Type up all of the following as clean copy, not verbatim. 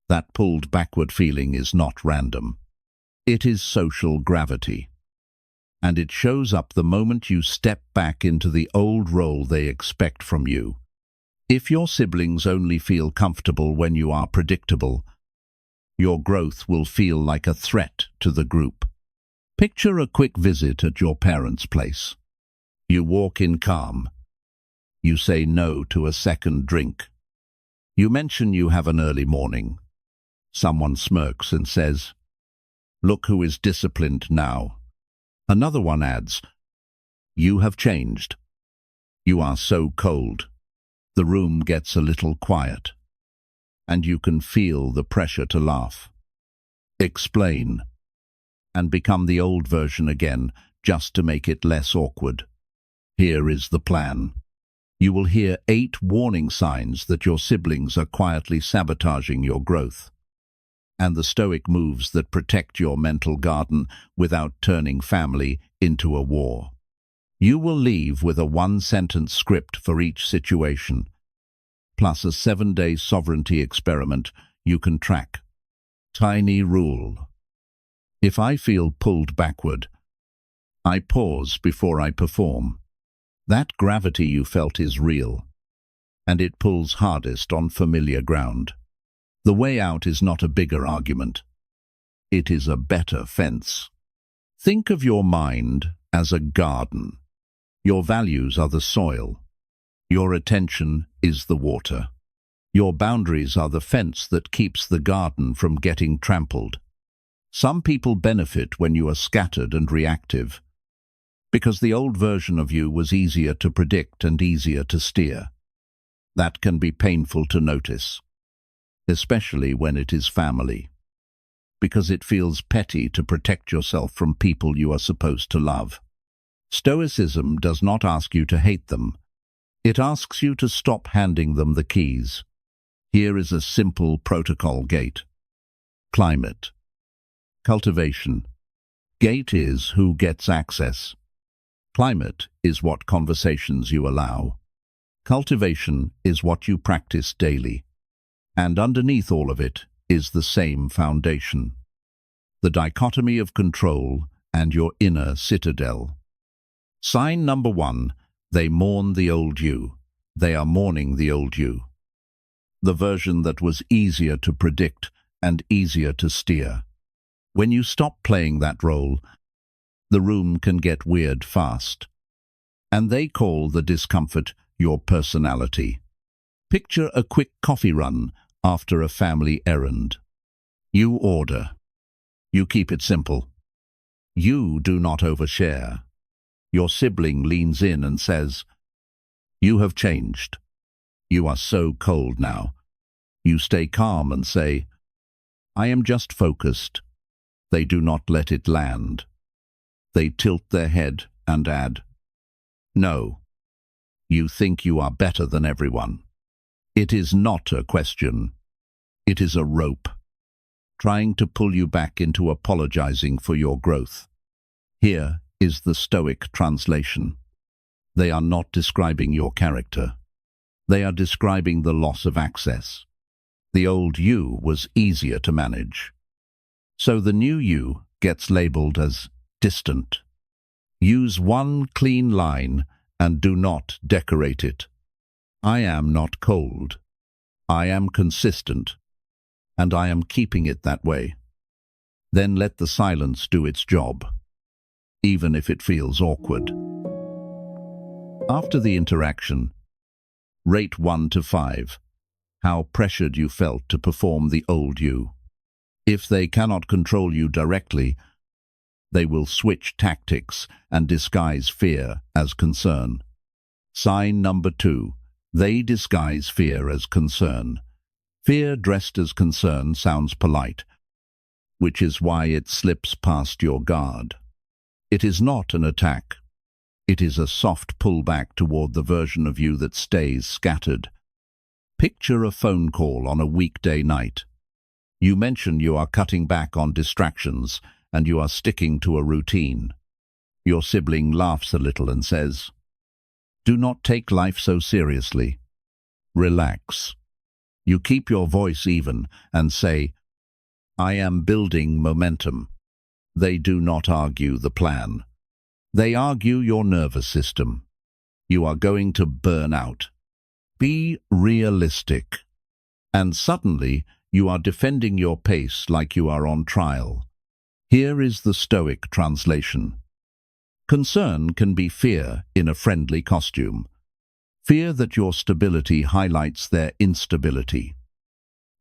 That pulled backward feeling is not random. It is social gravity. And it shows up the moment you step back into the old role they expect from you. If your siblings only feel comfortable when you are predictable, your growth will feel like a threat to the group. Picture a quick visit at your parents' place. You walk in calm. You say no to a second drink. You mention you have an early morning. Someone smirks and says, "Look who is disciplined now." Another one adds, "You have changed. You are so cold." The room gets a little quiet, and you can feel the pressure to laugh. Explain, and become the old version again, just to make it less awkward. Here is the plan. You will hear 8 warning signs that your siblings are quietly sabotaging your growth, and the Stoic moves that protect your mental garden without turning family into a war. You will leave with a 1-sentence script for each situation, plus a 7-day sovereignty experiment you can track. Tiny rule. If I feel pulled backward, I pause before I perform. That gravity you felt is real, and it pulls hardest on familiar ground. The way out is not a bigger argument. It is a better fence. Think of your mind as a garden. Your values are the soil. Your attention is the water. Your boundaries are the fence that keeps the garden from getting trampled. Some people benefit when you are scattered and reactive, because the old version of you was easier to predict and easier to steer. That can be painful to notice, especially when it is family, because it feels petty to protect yourself from people you are supposed to love. Stoicism does not ask you to hate them. It asks you to stop handing them the keys. Here is a simple protocol gate. Climate. Cultivation. Gate is who gets access. Climate is what conversations you allow. Cultivation is what you practice daily. And underneath all of it is the same foundation. The dichotomy of control and your inner citadel. Sign number 1, they mourn the old you. They are mourning the old you. The version that was easier to predict and easier to steer. When you stop playing that role, the room can get weird fast. And they call the discomfort your personality. Picture a quick coffee run after a family errand. You order. You keep it simple. You do not overshare. Your sibling leans in and says, "You have changed. You are so cold now." You stay calm and say, "I am just focused." They do not let it land. They tilt their head and add, "No. You think you are better than everyone." It is not a question. It is a rope, trying to pull you back into apologizing for your growth. Here is the Stoic translation. They are not describing your character. They are describing the loss of access. The old you was easier to manage. So the new you gets labeled as distant. Use one clean line and do not decorate it. I am not cold. I am consistent, and I am keeping it that way. Then let the silence do its job, even if it feels awkward. After the interaction, rate 1 to 5 how pressured you felt to perform the old you. If they cannot control you directly, they will switch tactics and disguise fear as concern. Sign number 2. They disguise fear as concern. Fear dressed as concern sounds polite, which is why it slips past your guard. It is not an attack. It is a soft pullback toward the version of you that stays scattered. Picture a phone call on a weekday night. You mention you are cutting back on distractions and you are sticking to a routine. Your sibling laughs a little and says, "Do not take life so seriously. Relax." You keep your voice even and say, "I am building momentum." They do not argue the plan. They argue your nervous system. You are going to burn out. Be realistic. And suddenly, you are defending your pace like you are on trial. Here is the Stoic translation. Concern can be fear in a friendly costume. Fear that your stability highlights their instability.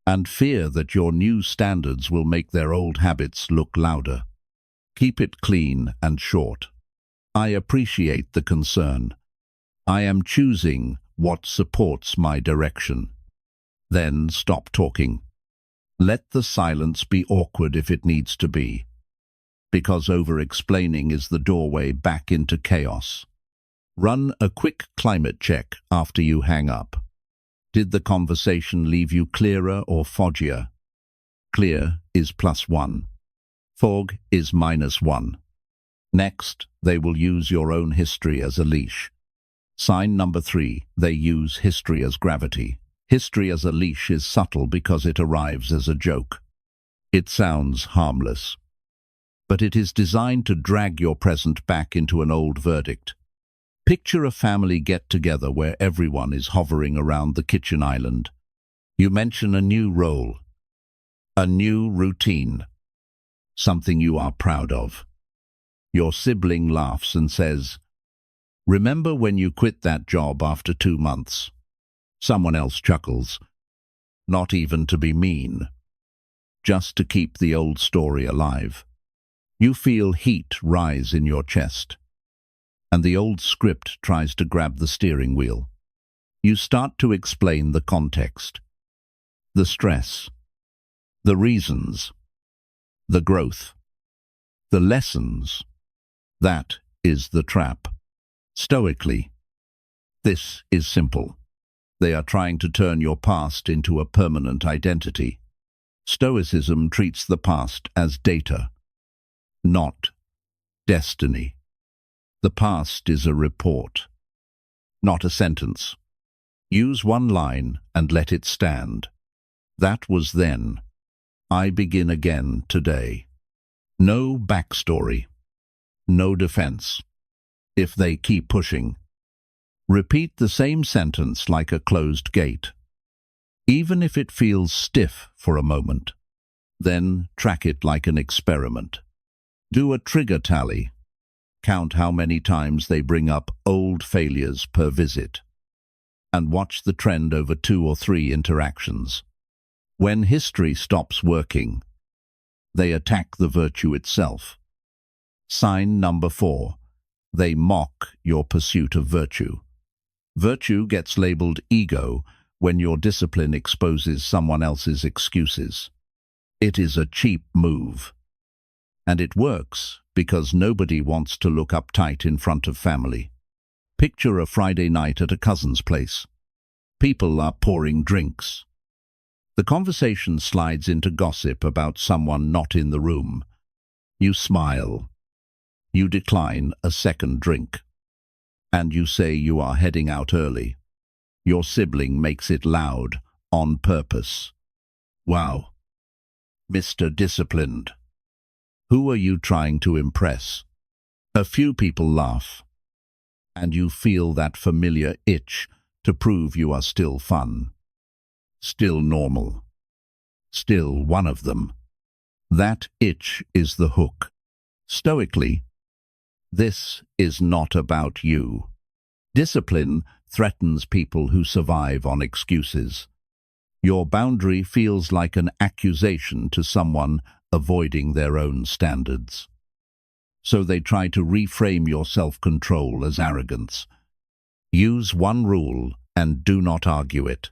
And fear that your new standards will make their old habits look louder. Keep it clean and short. I appreciate the concern. I am choosing what supports my direction. Then stop talking. Let the silence be awkward if it needs to be, because over-explaining is the doorway back into chaos. Run a quick climate check after you hang up. Did the conversation leave you clearer or foggier? Clear is +1. Fog is -1. Next, they will use your own history as a leash. Sign number 3, they use history as gravity. History as a leash is subtle because it arrives as a joke. It sounds harmless, but it is designed to drag your present back into an old verdict. Picture a family get-together where everyone is hovering around the kitchen island. You mention a new role, a new routine, something you are proud of. Your sibling laughs and says, "Remember when you quit that job after 2 months?" Someone else chuckles, not even to be mean, just to keep the old story alive. You feel heat rise in your chest, and the old script tries to grab the steering wheel. You start to explain the context, the stress, the reasons, the growth, the lessons. That is the trap. Stoically, this is simple. They are trying to turn your past into a permanent identity. Stoicism treats the past as data, not destiny. The past is a report, not a sentence. Use one line and let it stand. That was then. I begin again today. No backstory. No defense. If they keep pushing, repeat the same sentence like a closed gate. Even if it feels stiff for a moment, then track it like an experiment. Do a trigger tally. Count how many times they bring up old failures per visit, and watch the trend over 2 or 3 interactions. When history stops working, they attack the virtue itself. Sign number 4. They mock your pursuit of virtue. Virtue gets labeled ego when your discipline exposes someone else's excuses. It is a cheap move. And it works because nobody wants to look uptight in front of family. Picture a Friday night at a cousin's place. People are pouring drinks. The conversation slides into gossip about someone not in the room. You smile. You decline a second drink. And you say you are heading out early. Your sibling makes it loud, on purpose. Wow. Mr. Disciplined. Who are you trying to impress? A few people laugh, and you feel that familiar itch to prove you are still fun, still normal, still one of them. That itch is the hook. Stoically, this is not about you. Discipline threatens people who survive on excuses. Your boundary feels like an accusation to someone avoiding their own standards. So they try to reframe your self-control as arrogance. Use one rule and do not argue it.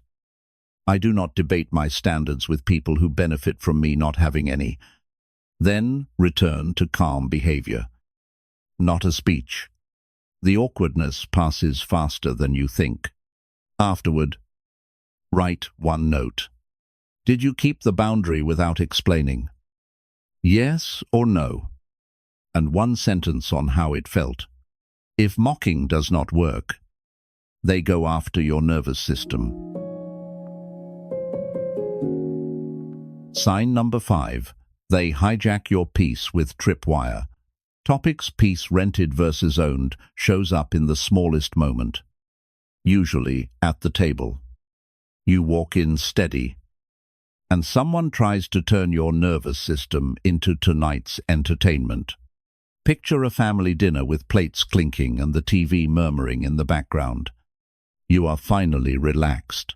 I do not debate my standards with people who benefit from me not having any. Then return to calm behavior. Not a speech. The awkwardness passes faster than you think. Afterward, write one note. Did you keep the boundary without explaining? Yes or no? And one sentence on how it felt. If mocking does not work, they go after your nervous system. Sign number 5. They hijack your peace with tripwire. Topics: peace rented versus owned shows up in the smallest moment. Usually at the table. You walk in steady, and someone tries to turn your nervous system into tonight's entertainment. Picture a family dinner with plates clinking and the TV murmuring in the background. You are finally relaxed.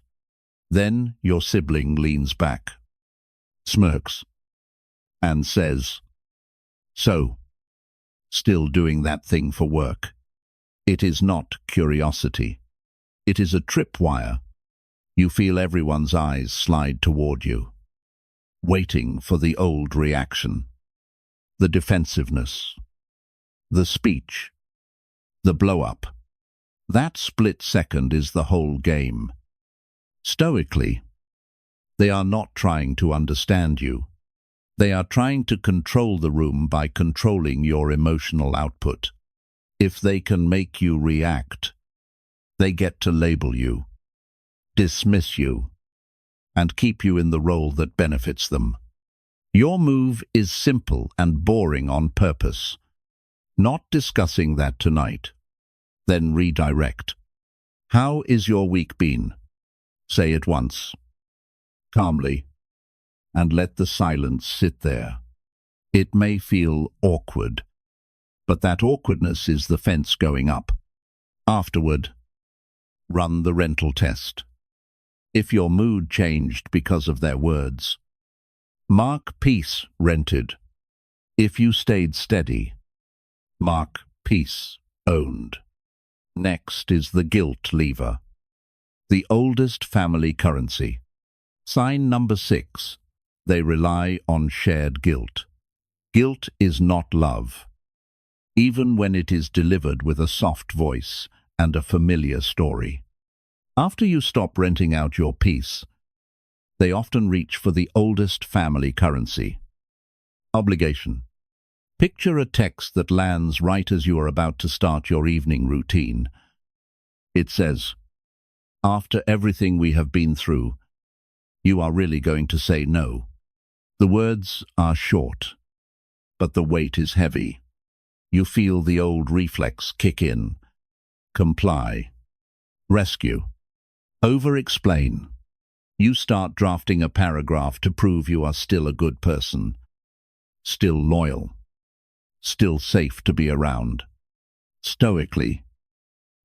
Then your sibling leans back, smirks, and says, "So, still doing that thing for work?" It is not curiosity. It is a tripwire. You feel everyone's eyes slide toward you, waiting for the old reaction, the defensiveness, the speech, the blow-up. That split second is the whole game. Stoically, they are not trying to understand you. They are trying to control the room by controlling your emotional output. If they can make you react, they get to label you, dismiss you, and keep you in the role that benefits them. Your move is simple and boring on purpose. Not discussing that tonight. Then redirect. How is your week been? Say it once, calmly, and let the silence sit there. It may feel awkward, but that awkwardness is the fence going up. Afterward, run the rental test. If your mood changed because of their words, mark peace rented. If you stayed steady, mark peace owned. Next is the guilt lever, the oldest family currency. Sign number 6. They rely on shared guilt. Guilt is not love, even when it is delivered with a soft voice and a familiar story. After you stop renting out your peace, they often reach for the oldest family currency, obligation. Picture a text that lands right as you are about to start your evening routine. It says, "After everything we have been through, you are really going to say no." The words are short, but the weight is heavy. You feel the old reflex kick in. Comply. Rescue. Over-explain. You start drafting a paragraph to prove you are still a good person, still loyal, still safe to be around. Stoically,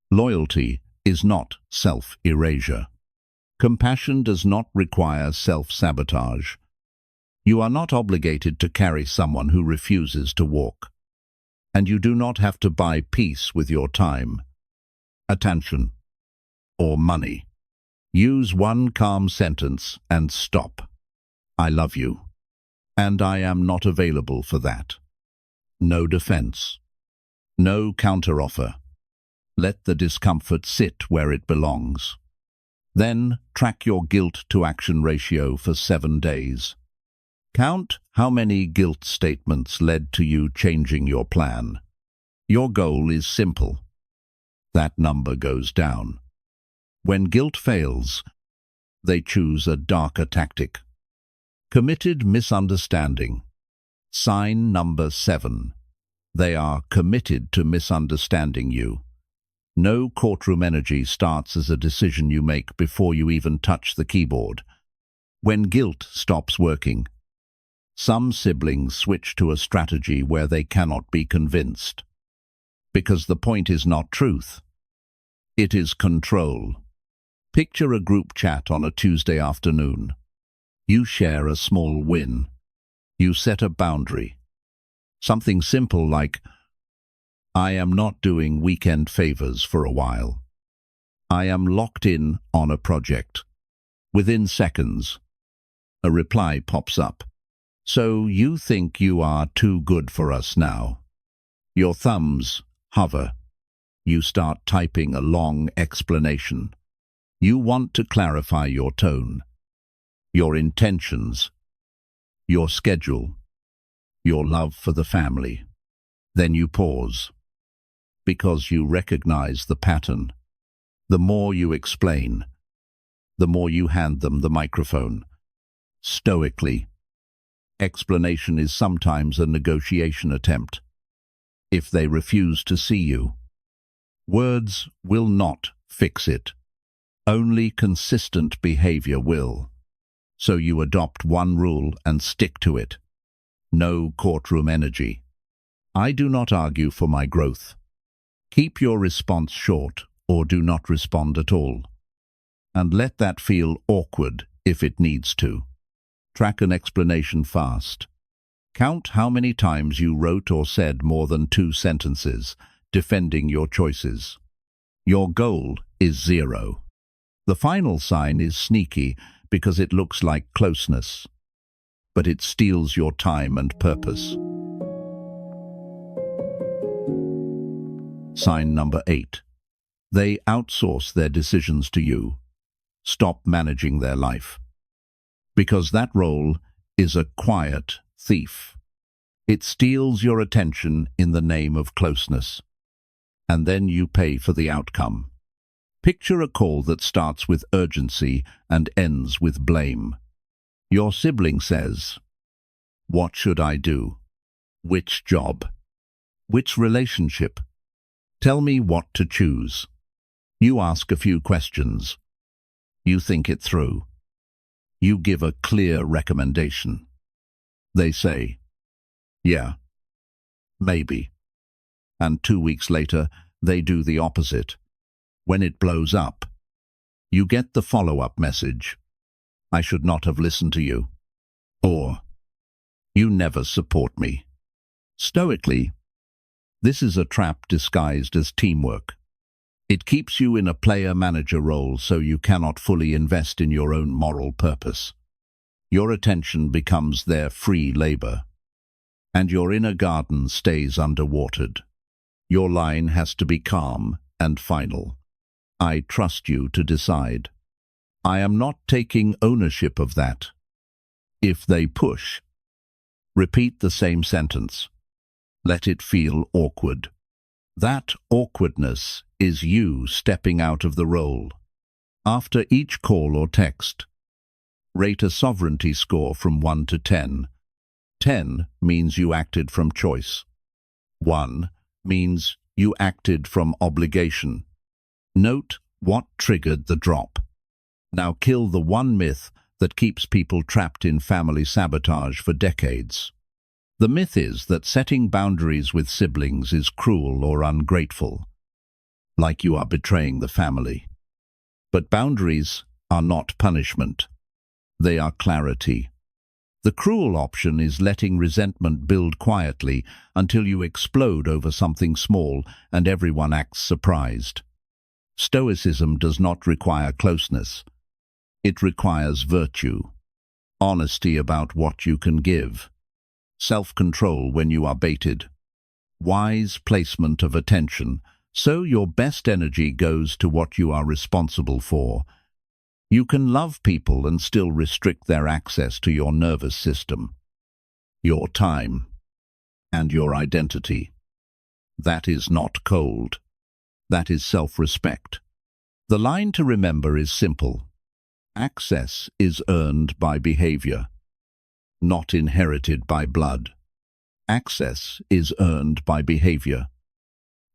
loyalty is not self-erasure. Compassion does not require self-sabotage. You are not obligated to carry someone who refuses to walk. And you do not have to buy peace with your time, attention, or money. Use one calm sentence and stop. I love you, and I am not available for that. No defense. No counteroffer. Let the discomfort sit where it belongs. Then track your guilt-to-action ratio for 7 days. Count how many guilt statements led to you changing your plan. Your goal is simple. That number goes down. When guilt fails, they choose a darker tactic. Committed misunderstanding. Sign number 7. They are committed to misunderstanding you. No courtroom energy starts as a decision you make before you even touch the keyboard. When guilt stops working, some siblings switch to a strategy where they cannot be convinced. Because the point is not truth. It is control. Picture a group chat on a Tuesday afternoon. You share a small win. You set a boundary. Something simple like, "I am not doing weekend favors for a while. I am locked in on a project." Within seconds, a reply pops up. "So you think you are too good for us now?" Your thumbs hover. You start typing a long explanation. You want to clarify your tone, your intentions, your schedule, your love for the family. Then you pause, because you recognize the pattern. The more you explain, the more you hand them the microphone. Stoically, explanation is sometimes a negotiation attempt. If they refuse to see you, words will not fix it. Only consistent behavior will. So you adopt one rule and stick to it. No courtroom energy. I do not argue for my growth. Keep your response short or do not respond at all. And let that feel awkward if it needs to. Track an explanation fast. Count how many times you wrote or said more than 2 sentences, defending your choices. Your goal is 0. The final sign is sneaky because it looks like closeness, but it steals your time and purpose. Sign number 8. They outsource their decisions to you. Stop managing their life. Because that role is a quiet thief. It steals your attention in the name of closeness. And then you pay for the outcome. Picture a call that starts with urgency and ends with blame. Your sibling says, "What should I do? Which job? Which relationship? Tell me what to choose." You ask a few questions. You think it through. You give a clear recommendation. They say, "Yeah, maybe." And 2 weeks later, they do the opposite. When it blows up, you get the follow-up message, "I should not have listened to you," or "You never support me." Stoically, this is a trap disguised as teamwork. It keeps you in a player-manager role so you cannot fully invest in your own moral purpose. Your attention becomes their free labor, and your inner garden stays underwatered. Your line has to be calm and final. I trust you to decide. I am not taking ownership of that. If they push, repeat the same sentence. Let it feel awkward. That awkwardness is you stepping out of the role. After each call or text, rate a sovereignty score from 1 to 10. 10 means you acted from choice. 1 means you acted from obligation. Note what triggered the drop. Now kill the one myth that keeps people trapped in family sabotage for decades. The myth is that setting boundaries with siblings is cruel or ungrateful, like you are betraying the family. But boundaries are not punishment. They are clarity. The cruel option is letting resentment build quietly until you explode over something small and everyone acts surprised. Stoicism does not require closeness. It requires virtue, honesty about what you can give, self-control when you are baited, wise placement of attention, so your best energy goes to what you are responsible for. You can love people and still restrict their access to your nervous system, your time, and your identity. That is not cold. That is self-respect. The line to remember is simple. Access is earned by behavior, not inherited by blood. Access is earned by behavior,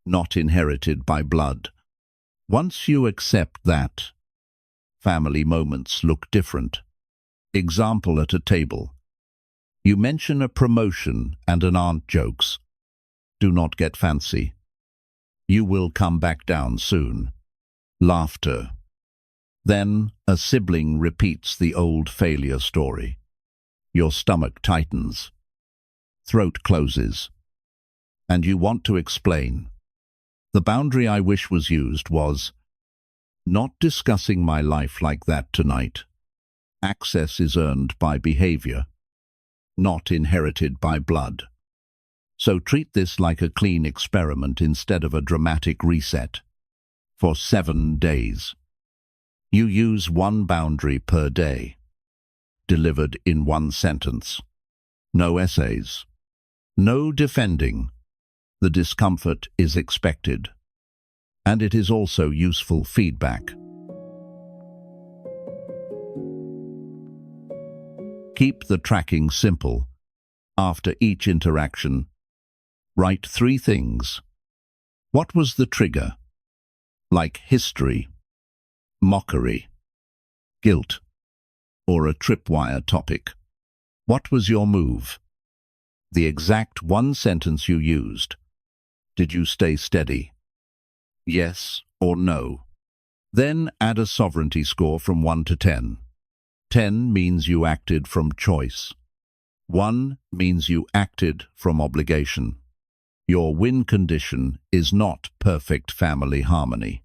not inherited by blood. Once you accept that, family moments look different. Example at a table. You mention a promotion and an aunt jokes. Do not get fancy. You will come back down soon. Laughter. Then a sibling repeats the old failure story. Your stomach tightens. Throat closes. And you want to explain. The boundary I wish was used was, not discussing my life like that tonight. Access is earned by behavior, not inherited by blood. So treat this like a clean experiment instead of a dramatic reset. For 7 days. You use one boundary per day, delivered in one sentence. No essays. No defending. The discomfort is expected. And it is also useful feedback. Keep the tracking simple. After each interaction, write 3 things. What was the trigger? Like history, mockery, guilt, or a tripwire topic. What was your move? The exact one sentence you used. Did you stay steady? Yes or no? Then add a sovereignty score from 1 to 10. 10 means you acted from choice. 1 means you acted from obligation. Your win condition is not perfect family harmony.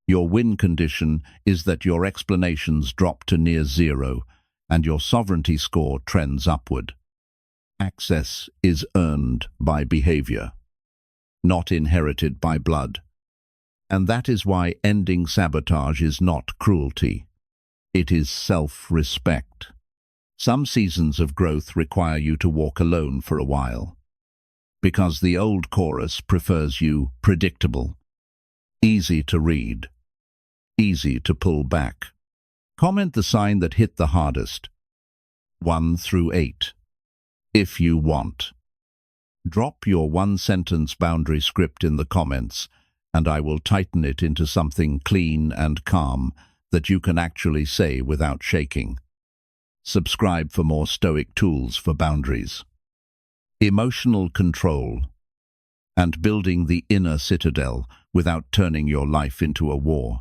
Your win condition is that your explanations drop to near 0 and your sovereignty score trends upward. Access is earned by behavior, not inherited by blood. And that is why ending sabotage is not cruelty. It is self-respect. Some seasons of growth require you to walk alone for a while, because the old chorus prefers you predictable, easy to read, easy to pull back. Comment the sign that hit the hardest, 1 through 8, if you want. Drop your 1-sentence boundary script in the comments, and I will tighten it into something clean and calm that you can actually say without shaking. Subscribe for more Stoic tools for boundaries. Emotional control and building the inner citadel without turning your life into a war.